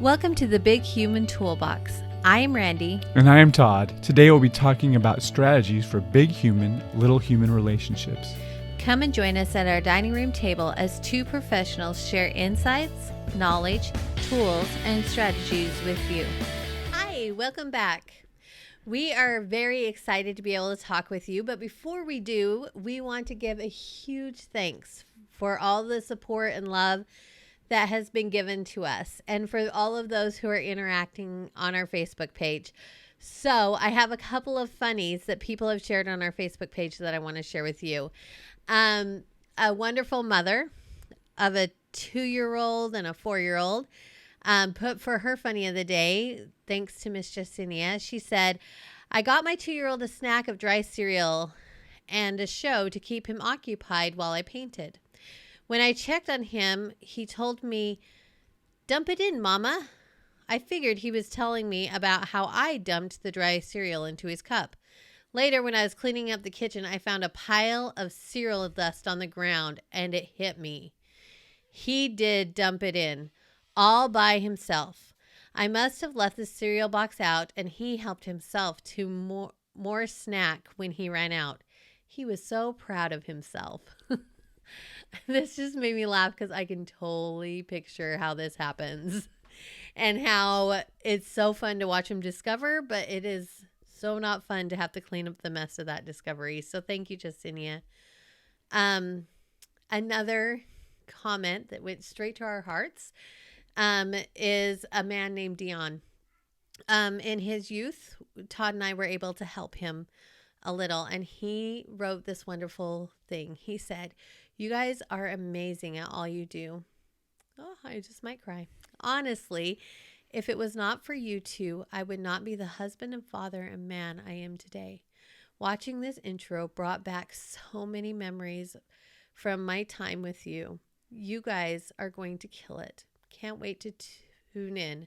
Welcome to the Big Human Toolbox. I am Randi. And I am Todd. Today we'll be talking about strategies for big human, little human relationships. Come and join us at our dining room table as two professionals share insights, knowledge, tools, and strategies with you. Hi, welcome back. We are very excited to be able to talk with you, but before we do, we want to give a huge thanks for all the support and love that has been given to us and for all of those who are interacting on our Facebook page. So I have a couple of funnies that people have shared on our Facebook page that I want to share with you. A wonderful mother of a 2-year-old and a 4-year-old put for her funny of the day, thanks to Miss Justinia. She said, I got my 2-year-old a snack of dry cereal and a show to keep him occupied while I painted. When I checked on him, he told me, dump it in, Mama. I figured he was telling me about how I dumped the dry cereal into his cup. Later, when I was cleaning up the kitchen, I found a pile of cereal dust on the ground, and it hit me. He did dump it in, all by himself. I must have left the cereal box out, and he helped himself to more snack when he ran out. He was so proud of himself. This just made me laugh because I can totally picture how this happens and how it's so fun to watch him discover, but it is so not fun to have to clean up the mess of that discovery. So thank you, Justinia. Another comment that went straight to our hearts is a man named Dion. In his youth, Todd and I were able to help him a little, and he wrote this wonderful thing. He said, you guys are amazing at all you do. Oh, I just might cry. Honestly, if it was not for you two, I would not be the husband and father and man I am today. Watching this intro brought back so many memories from my time with you. You guys are going to kill it. Can't wait to tune in.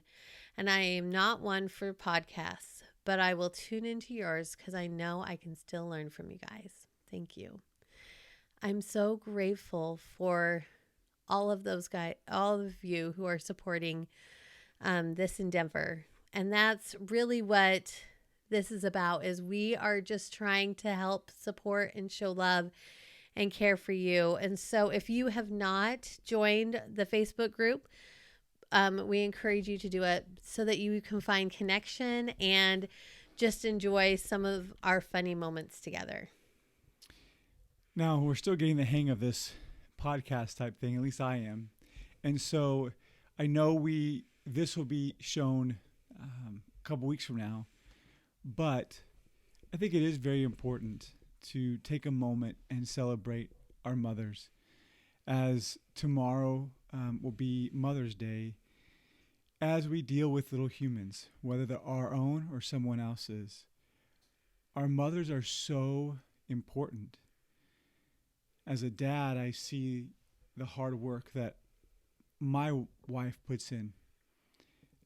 And I am not one for podcasts, but I will tune into yours because I know I can still learn from you guys. Thank you. I'm so grateful for all of those guys, all of you who are supporting this endeavor. And that's really what this is about, is we are just trying to help support and show love and care for you. And so if you have not joined the Facebook group, we encourage you to do it so that you can find connection and just enjoy some of our funny moments together. Now, we're still getting the hang of this podcast type thing, at least I am. And so I know this will be shown a couple weeks from now, but I think it is very important to take a moment and celebrate our mothers, as tomorrow will be Mother's Day, as we deal with little humans, whether they're our own or someone else's. Our mothers are so important. As a dad, I see the hard work that my wife puts in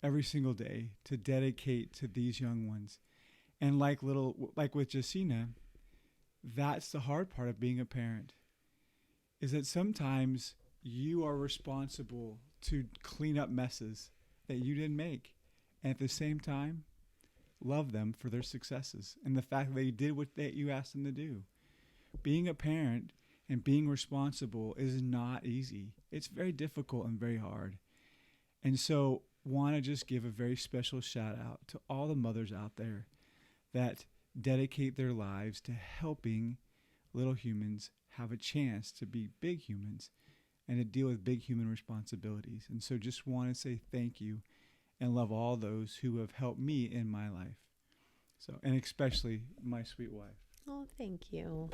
every single day to dedicate to these young ones. And like with Jacina, that's the hard part of being a parent, is that sometimes you are responsible to clean up messes that you didn't make. And at the same time, love them for their successes and the fact that they did what you asked them to do. Being a parent and being responsible is not easy. It's very difficult and very hard. And so want to just give a very special shout out to all the mothers out there that dedicate their lives to helping little humans have a chance to be big humans and to deal with big human responsibilities. And so just want to say thank you and love all those who have helped me in my life. So, and especially my sweet wife. Oh, thank you.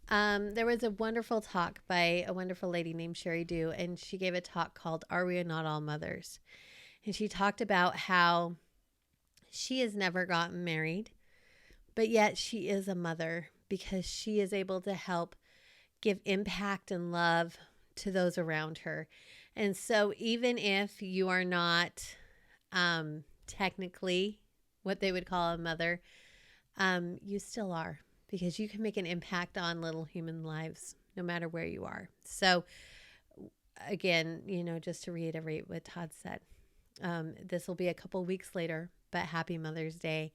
There was a wonderful talk by a wonderful lady named Sherry Dew, and she gave a talk called Are We Not All Mothers? And she talked about how she has never gotten married, but yet she is a mother because she is able to help give impact and love to those around her. And so even if you are not technically what they would call a mother, you still are, because you can make an impact on little human lives no matter where you are. So again, just to reiterate what Todd said, This will be a couple weeks later, but happy Mother's Day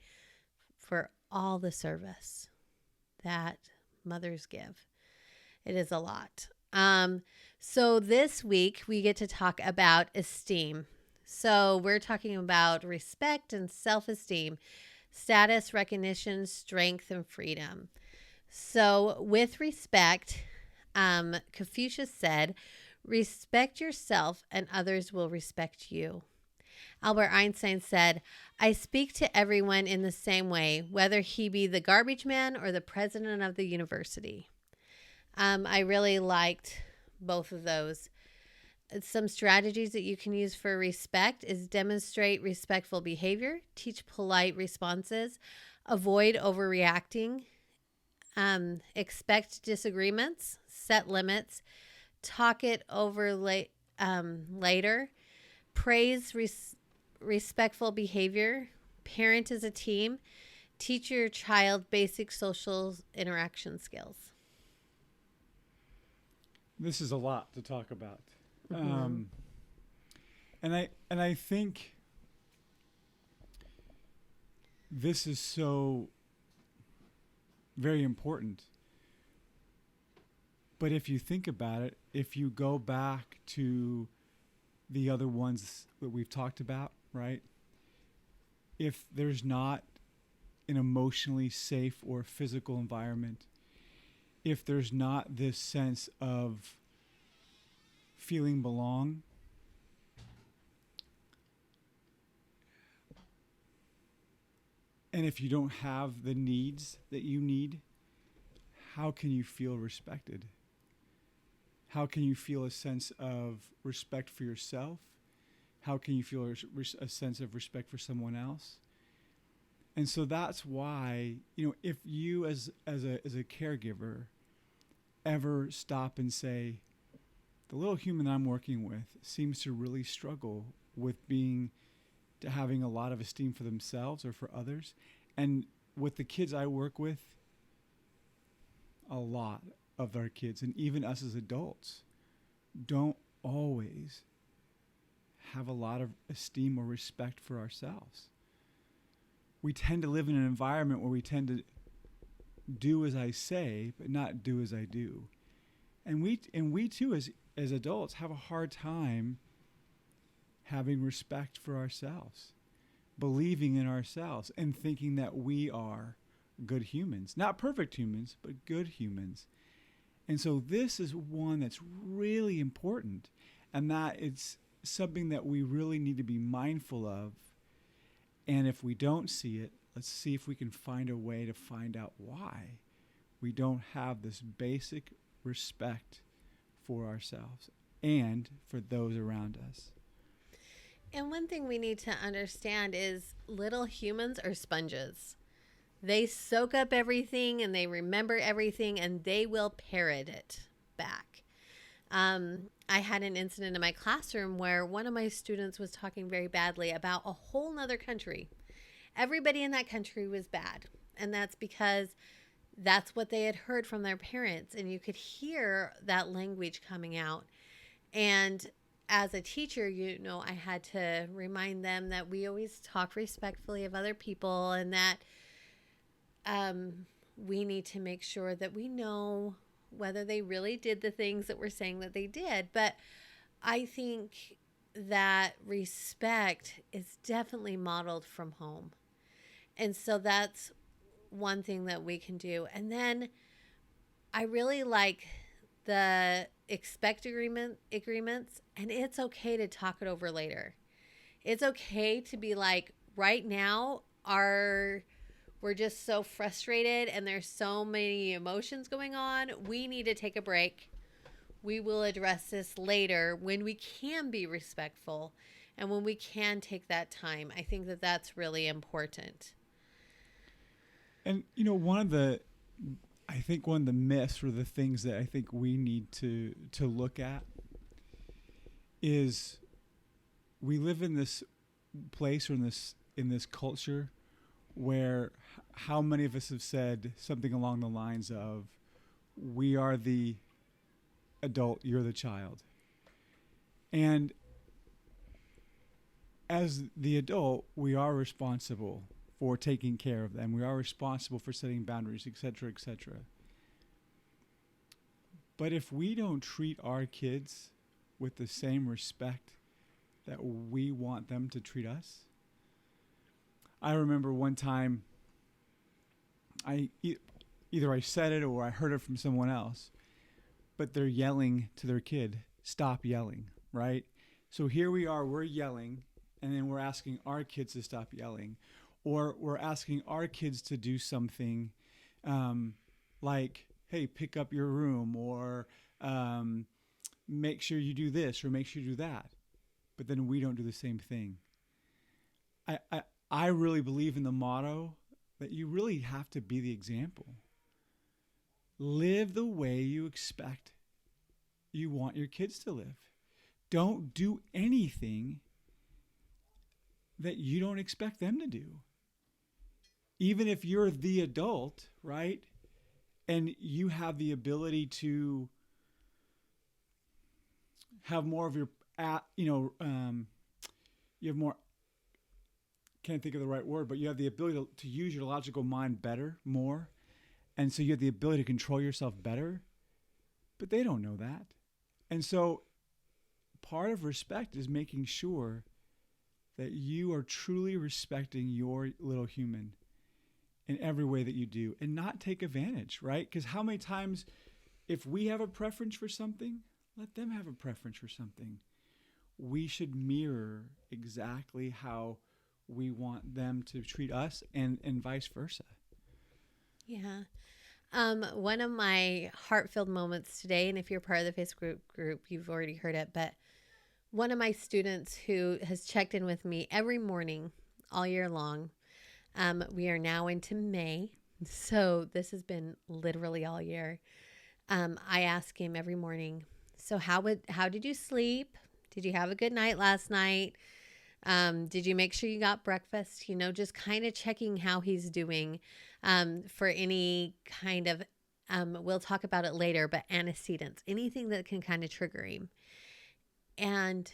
for all the service that mothers give. It is a lot. So this week we get to talk about esteem. So we're talking about respect and self-esteem, status, recognition, strength, and freedom. So with respect, Confucius said, respect yourself and others will respect you. Albert Einstein said, I speak to everyone in the same way, whether he be the garbage man or the president of the university. I really liked both of those. Some strategies that you can use for respect is demonstrate respectful behavior, teach polite responses, avoid overreacting, expect disagreements, set limits, talk it over later, praise respectful behavior, parent as a team, teach your child basic social interaction skills. This is a lot to talk about. Mm-hmm. And I think this is so very important. But if you think about it, if you go back to the other ones that we've talked about, right? If there's not an emotionally safe or physical environment, if there's not this sense of feeling belong, and if you don't have the needs that you need, how can you feel respected? How can you feel a sense of respect for yourself? How can you feel a sense of respect for someone else? And so that's why, if you as a caregiver ever stop and say, the little human I'm working with seems to really struggle with having a lot of esteem for themselves or for others. And with the kids I work with, a lot of our kids, and even us as adults, don't always have a lot of esteem or respect for ourselves. We tend to live in an environment where we tend to do as I say, but not do as I do. And we too, as adults, have a hard time having respect for ourselves, believing in ourselves, and thinking that we are good humans. Not perfect humans, but good humans. And so this is one that's really important, and that it's something that we really need to be mindful of. And if we don't see it, let's see if we can find a way to find out why we don't have this basic respect for ourselves and for those around us. And one thing we need to understand is little humans are sponges. They soak up everything and they remember everything and they will parrot it back. I had an incident in my classroom where one of my students was talking very badly about a whole nother country. Everybody in that country was bad. And that's because that's what they had heard from their parents. And you could hear that language coming out. And as a teacher, I had to remind them that we always talk respectfully of other people, and that we need to make sure that we know whether they really did the things that we're saying that they did. But I think that respect is definitely modeled from home. And so that's one thing that we can do. And then I really like the expect agreements, and it's okay to talk it over later. It's okay to be like, right now, we're just so frustrated and there's so many emotions going on. We need to take a break. We will address this later when we can be respectful and when we can take that time. I think that that's really important. And, one of the myths or the things that I think we need to look at is we live in this place or in this culture where how many of us have said something along the lines of, we are the adult, you're the child. And as the adult, we are responsible for taking care of them. We are responsible for setting boundaries, etc., etc. But if we don't treat our kids with the same respect that we want them to treat us, I remember one time either I said it or I heard it from someone else, but they're yelling to their kid, stop yelling, right? So here we are, we're yelling, and then we're asking our kids to stop yelling, or we're asking our kids to do something like, hey, pick up your room, or make sure you do this, or make sure you do that. But then we don't do the same thing. I really believe in the motto that you really have to be the example. Live the way you expect you want your kids to live. Don't do anything that you don't expect them to do. Even if you're the adult, right? And you have the ability to have more of your, you have more, can't think of the right word, but you have the ability to use your logical mind more. And so you have the ability to control yourself better, but they don't know that. And so part of respect is making sure that you are truly respecting your little human in every way that you do and not take advantage, right? Because how many times, if we have a preference for something, let them have a preference for something. We should mirror exactly how we want them to treat us and vice versa. Yeah. One of my heart-filled moments today, and if you're part of the Facebook group, you've already heard it, but one of my students who has checked in with me every morning all year long, we are now into May, so this has been literally all year. I ask him every morning, so how did you sleep? Did you have a good night last night? Did you make sure you got breakfast? Just kind of checking how he's doing for any kind of, we'll talk about it later, but antecedents, anything that can kind of trigger him. And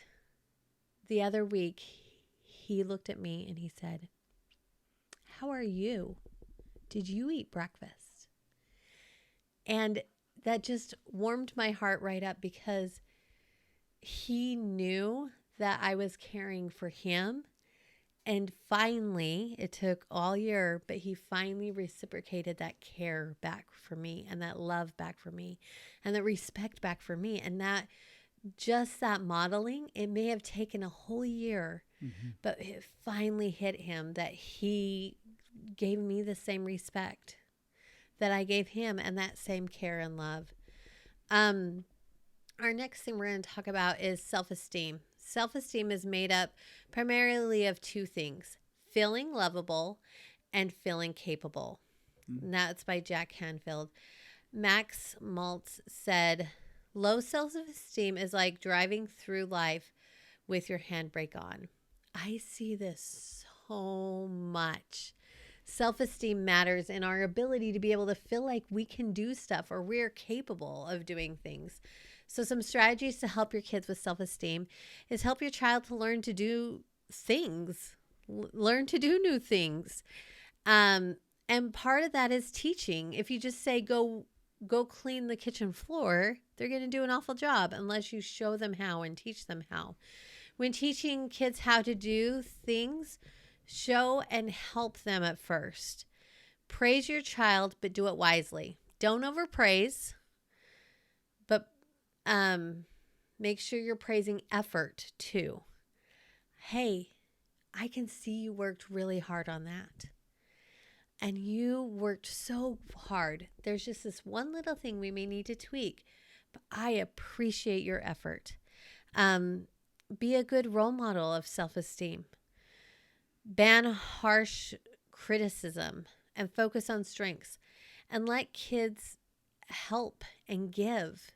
the other week, he looked at me and he said, how are you? Did you eat breakfast? And that just warmed my heart right up because he knew that I was caring for him. And finally, it took all year, but he finally reciprocated that care back for me and that love back for me and that respect back for me. And that just that modeling, it may have taken a whole year, but it finally hit him that he gave me the same respect that I gave him and that same care and love. Our next thing we're going to talk about is self-esteem. Self-esteem is made up primarily of two things, feeling lovable and feeling capable. And that's by Jack Canfield. Max Maltz said, low self-esteem is like driving through life with your handbrake on. I see this so much. Self-esteem matters in our ability to be able to feel like we can do stuff or we're capable of doing things. So some strategies to help your kids with self-esteem is help your child to learn to do things, learn to do new things. And part of that is teaching. If you just say, go clean the kitchen floor, they're going to do an awful job unless you show them how and teach them how. When teaching kids how to do things, show and help them at first. Praise your child, but do it wisely. Don't overpraise, but make sure you're praising effort too. Hey, I can see you worked really hard on that. And you worked so hard. There's just this one little thing we may need to tweak, but I appreciate your effort. Be a good role model of self-esteem. Ban harsh criticism and focus on strengths. And let kids help and give.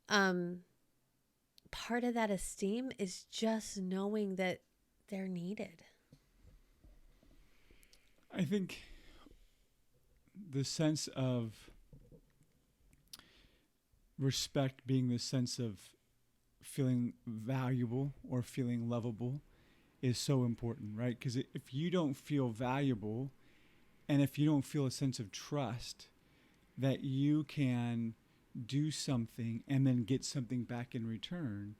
Part of that esteem is just knowing that they're needed. I think the sense of respect being the sense of feeling valuable or feeling lovable is so important, right? Because if you don't feel valuable and if you don't feel a sense of trust that you can do something and then get something back in return,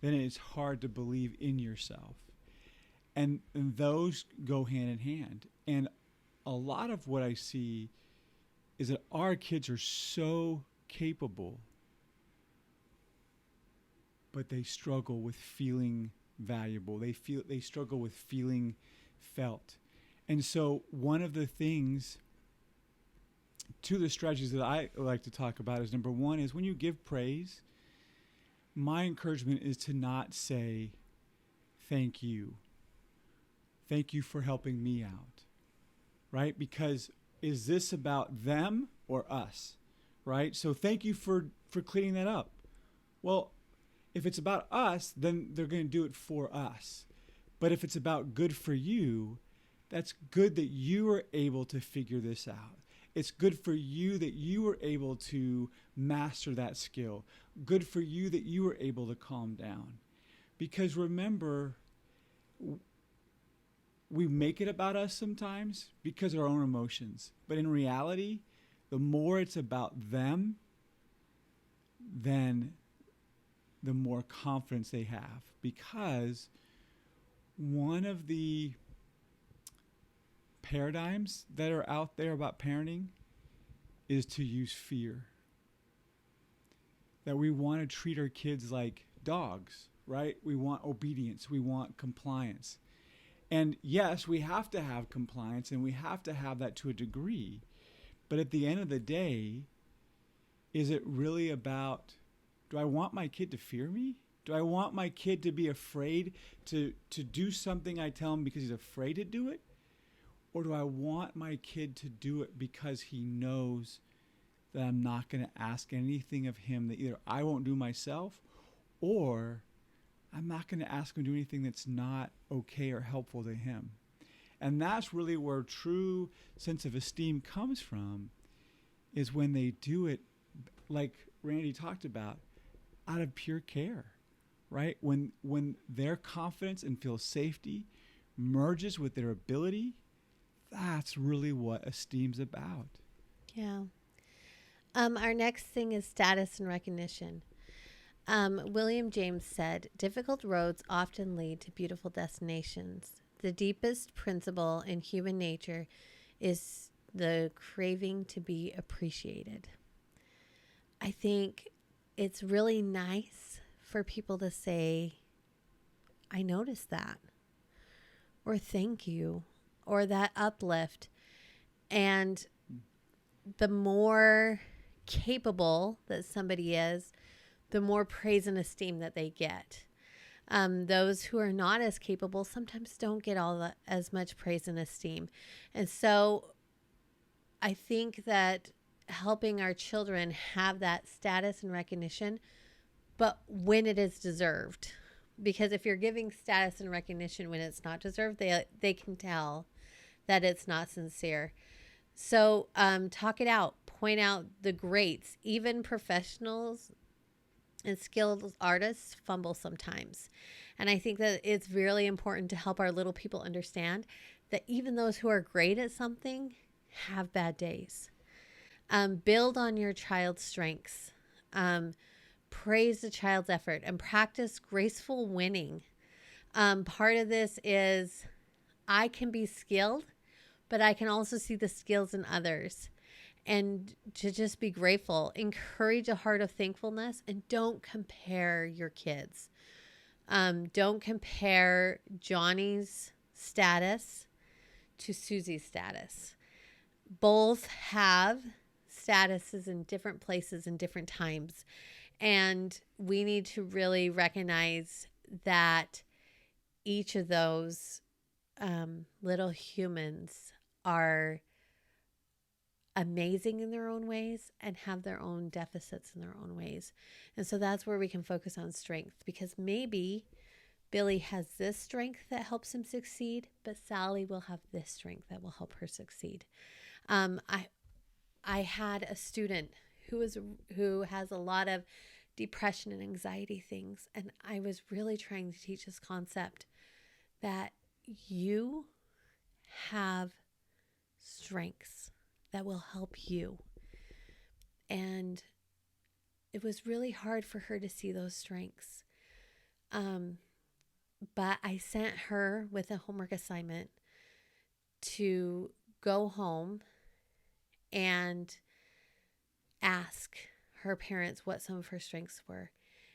then it's hard to believe in yourself. And those go hand in hand. And a lot of what I see is that our kids are so capable, but they struggle with feeling valuable. They struggle with feeling felt. And so one of the things, two of the strategies that I like to talk about is, number one is when you give praise, my encouragement is to not say, thank you. Thank you for helping me out, right? Because is this about them or us, right? So thank you for cleaning that up. Well, if it's about us, then they're going to do it for us. But if it's about good for you, that's good that you are able to figure this out. It's good for you that you were able to master that skill. Good for you that you were able to calm down. Because remember, we make it about us sometimes because of our own emotions. But in reality, the more it's about them, then the more confidence they have. Because one of the paradigms that are out there about parenting is to use fear. That we want to treat our kids like dogs, right? We want obedience. We want compliance. And yes, we have to have compliance and we have to have that to a degree. But at the end of the day, is it really about, do I want my kid to fear me? Do I want my kid to be afraid to do something I tell him because he's afraid to do it? Or do I want my kid to do it because he knows that I'm not going to ask anything of him that either I won't do myself, or I'm not going to ask him to do anything that's not okay or helpful to him? And that's really where true sense of esteem comes from, is when they do it, like Randy talked about, out of pure care, right? When their confidence and feel safety merges with their ability, that's really what esteem's about. Yeah. Our next thing is status and recognition. William James said, difficult roads often lead to beautiful destinations. The deepest principle in human nature is the craving to be appreciated. I think it's really nice for people to say, I noticed that, or thank you, or that uplift. And the more capable that somebody is, the more praise and esteem that they get. Those who are not as capable sometimes don't get as much praise and esteem. And so I think that helping our children have that status and recognition, but when it is deserved. Because if you're giving status and recognition when it's not deserved, they can tell that it's not sincere. So talk it out. Point out the greats. Even professionals and skilled artists fumble sometimes. And I think that it's really important to help our little people understand that even those who are great at something have bad days. Build on your child's strengths. Praise the child's effort and practice graceful winning. Part of this is I can be skilled, but I can also see the skills in others. And to just be grateful, encourage a heart of thankfulness, and don't compare your kids. Don't compare Johnny's status to Susie's status. Both have statuses in different places and different times. And we need to really recognize that each of those little humans are amazing in their own ways and have their own deficits in their own ways. And so that's where we can focus on strength, because maybe Billy has this strength that helps him succeed, but Sally will have this strength that will help her succeed. I had a student who has a lot of depression and anxiety things, and I was really trying to teach this concept that you have strengths that will help you. And it was really hard for her to see those strengths. But I sent her with a homework assignment to go home and ask her parents what some of her strengths were.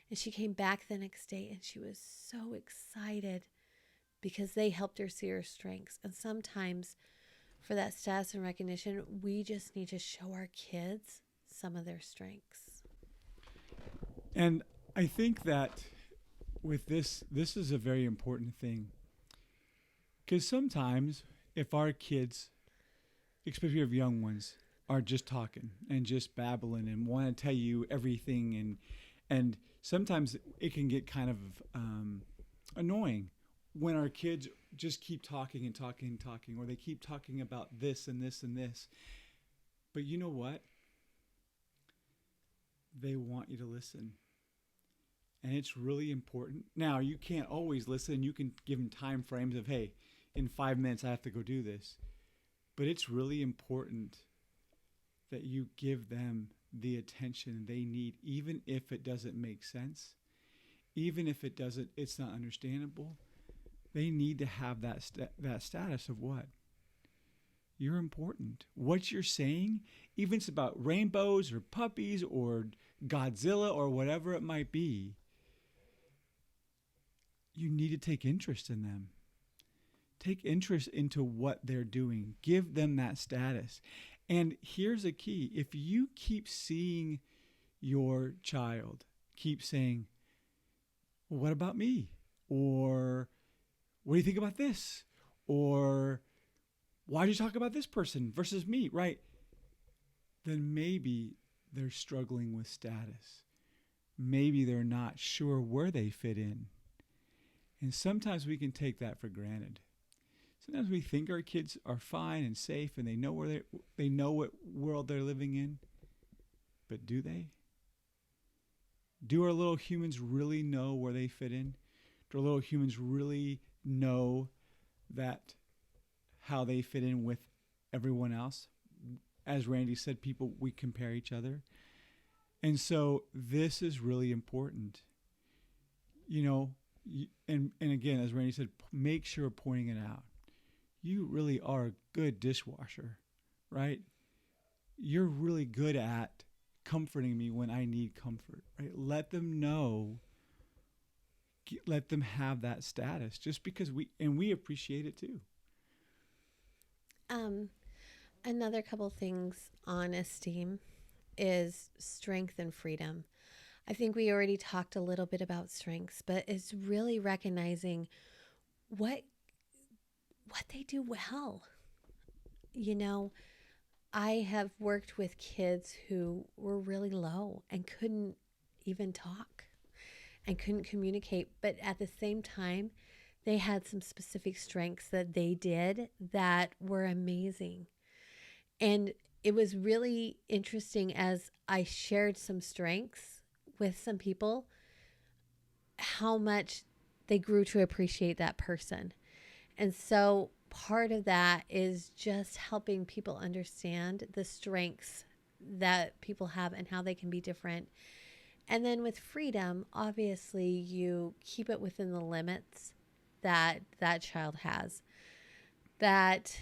And she came back the next day and she was so excited because they helped her see her strengths. And sometimes for that status and recognition, we just need to show our kids some of their strengths. And I think that with this is a very important thing. Because sometimes if our kids, especially if young ones, are just talking and just babbling and want to tell you everything, and sometimes it can get kind of annoying when our kids just keep talking and talking and talking, or they keep talking about this and this and this. But you know what? They want you to listen. And it's really important. Now, you can't always listen. You can give them time frames of, hey, in 5 minutes I have to go do this. But it's really important that you give them the attention they need, even if it doesn't make sense, even if it's not understandable. They need to have that status of what? You're important. What you're saying, even if it's about rainbows or puppies or Godzilla or whatever it might be, you need to take interest in them. Take interest into what they're doing. Give them that status. And here's a key. If you keep seeing your child keep saying, well, what about me? Or what do you think about this? Or why do you talk about this person versus me, right? Then maybe they're struggling with status. Maybe they're not sure where they fit in. And sometimes we can take that for granted. Sometimes we think our kids are fine and safe and they know they know what world they're living in. But do they? Do our little humans really know where they fit in? Do our little humans really know that how they fit in with everyone else? As Randy said, we compare each other. And so this is really important. And again, as Randy said, make sure pointing it out. You really are a good dishwasher, right? You're really good at comforting me when I need comfort, right? Let them know, let them have that status just because we appreciate it too. Another couple things on esteem is strength and freedom. I think we already talked a little bit about strengths, but it's really recognizing what they do well. I have worked with kids who were really low and couldn't even talk and couldn't communicate, but at the same time, they had some specific strengths that they did that were amazing. And it was really interesting as I shared some strengths with some people, how much they grew to appreciate that person. And so part of that is just helping people understand the strengths that people have and how they can be different. And then with freedom, obviously you keep it within the limits that that child has. That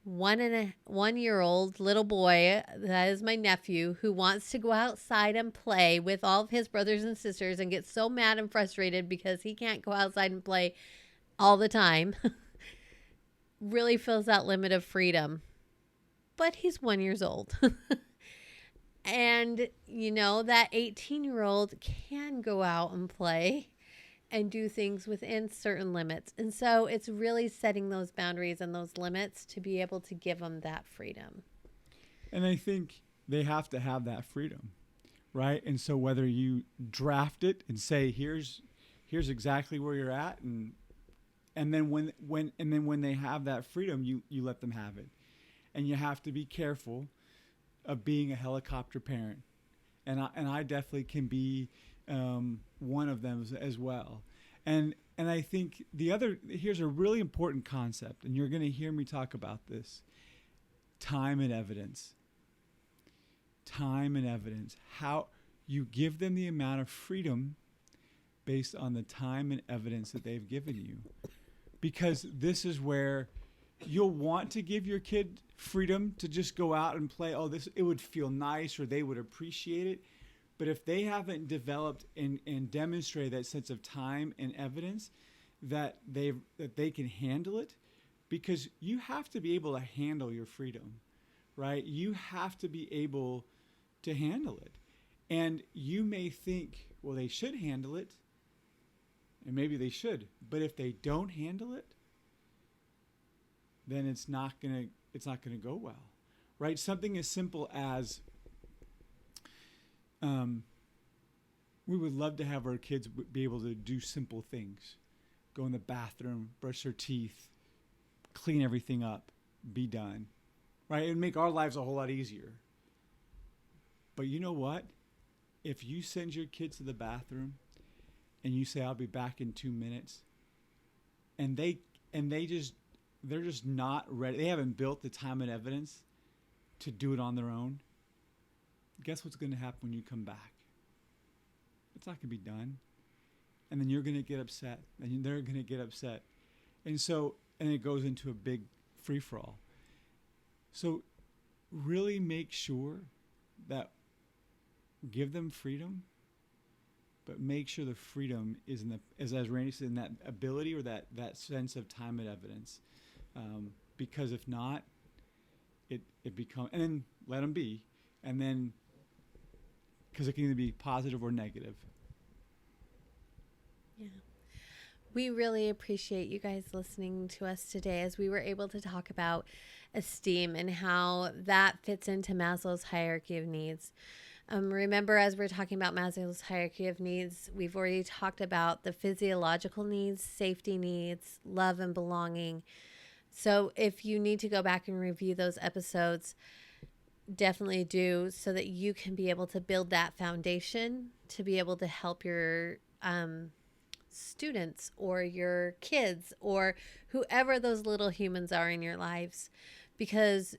1-year-old little boy, that is my nephew, who wants to go outside and play with all of his brothers and sisters and gets so mad and frustrated because he can't go outside and play all the time, really feels that limit of freedom. But he's 1 year old. And, that 18-year-old can go out and play and do things within certain limits. And so it's really setting those boundaries and those limits to be able to give them that freedom. And I think they have to have that freedom, right? And so whether you draft it and say, here's exactly where you're at, and then when they have that freedom, you let them have it. And you have to be careful of being a helicopter parent. And I definitely can be one of them as well. And And I think here's a really important concept, and you're going to hear me talk about this: time and evidence. Time and evidence. How you give them the amount of freedom based on the time and evidence that they've given you. Because this is where you'll want to give your kid freedom to just go out and play. Oh, it would feel nice, or they would appreciate it. But if they haven't developed and demonstrated that sense of time and evidence that they can handle it, because you have to be able to handle your freedom, right? You have to be able to handle it. And you may think, well, they should handle it, and maybe they should. But if they don't handle it, then it's not gonna go well, right? Something as simple as we would love to have our kids be able to do simple things: go in the bathroom, brush their teeth, clean everything up, be done, right? It would make our lives a whole lot easier. But you know what? If you send your kids to the bathroom and you say, I'll be back in 2 minutes, and they're just not ready, they haven't built the time and evidence to do it on their own, guess what's going to happen when you come back? It's not going to be done. And then you're going to get upset, and they're going to get upset. And it goes into a big free-for-all. So really make sure that give them freedom, but make sure the freedom is as Randy said, in that ability or that sense of time and evidence. Because if not, it becomes, and then let them be, and then, because it can either be positive or negative. Yeah. We really appreciate you guys listening to us today as we were able to talk about esteem and how that fits into Maslow's hierarchy of needs. Remember, as we're talking about Maslow's hierarchy of needs, we've already talked about the physiological needs, safety needs, love and belonging. So if you need to go back and review those episodes, definitely do, so that you can be able to build that foundation to be able to help your students or your kids or whoever those little humans are in your lives, because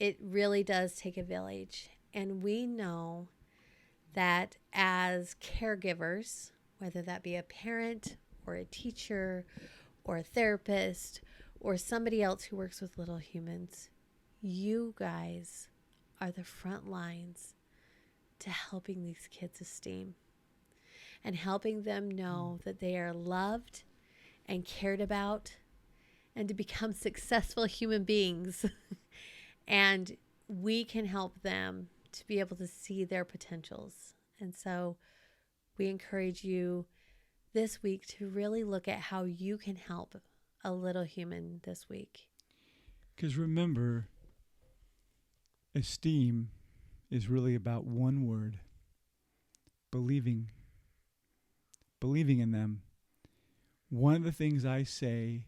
it really does take a village. And we know that as caregivers, whether that be a parent or a teacher or a therapist or somebody else who works with little humans, you guys are the front lines to helping these kids esteem and helping them know that they are loved and cared about and to become successful human beings. And we can help them to be able to see their potentials. And so we encourage you this week to really look at how you can help a little human this week. Because remember, esteem is really about one word: believing. Believing in them. One of the things I say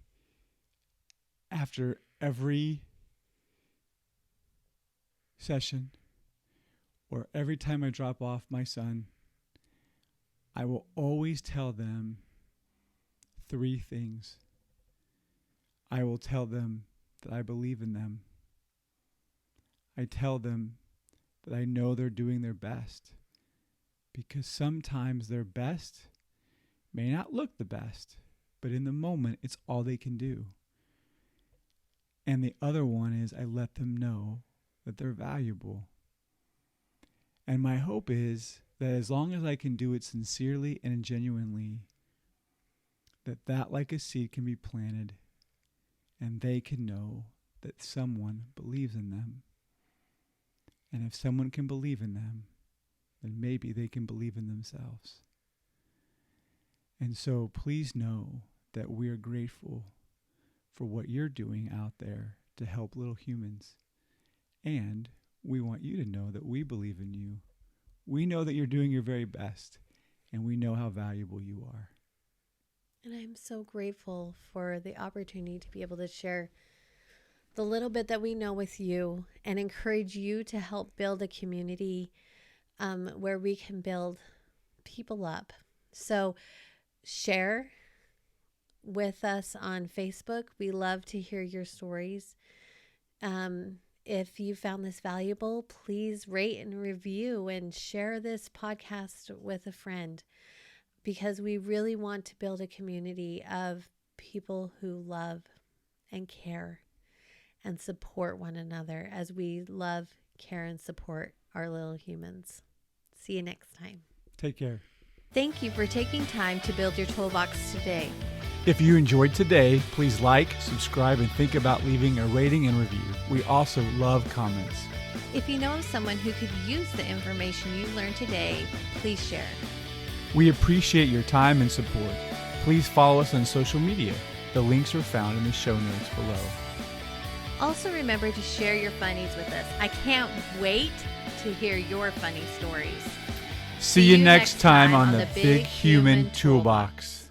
after every session or every time I drop off my son, I will always tell them 3 things. I will tell them that I believe in them. I tell them that I know they're doing their best, because sometimes their best may not look the best, but in the moment, it's all they can do. And the other one is I let them know that they're valuable. And my hope is that as long as I can do it sincerely and genuinely, that like a seed can be planted and they can know that someone believes in them. And if someone can believe in them, then maybe they can believe in themselves. And so please know that we are grateful for what you're doing out there to help little humans. And we want you to know that we believe in you. We know that you're doing your very best, and we know how valuable you are. And I'm so grateful for the opportunity to be able to share the little bit that we know with you and encourage you to help build a community where we can build people up. So share, with us on Facebook. We love to hear your stories. If you found this valuable, please rate and review and share this podcast with a friend, because we really want to build a community of people who love and care and support one another as we love, care, and support our little humans. See you next time. Take care. Thank you for taking time to build your toolbox today. If you enjoyed today, please like, subscribe, and think about leaving a rating and review. We also love comments. If you know of someone who could use the information you learned today, please share. We appreciate your time and support. Please follow us on social media. The links are found in the show notes below. Also remember to share your funnies with us. I can't wait to hear your funny stories. See you next time on the Big Human Toolbox.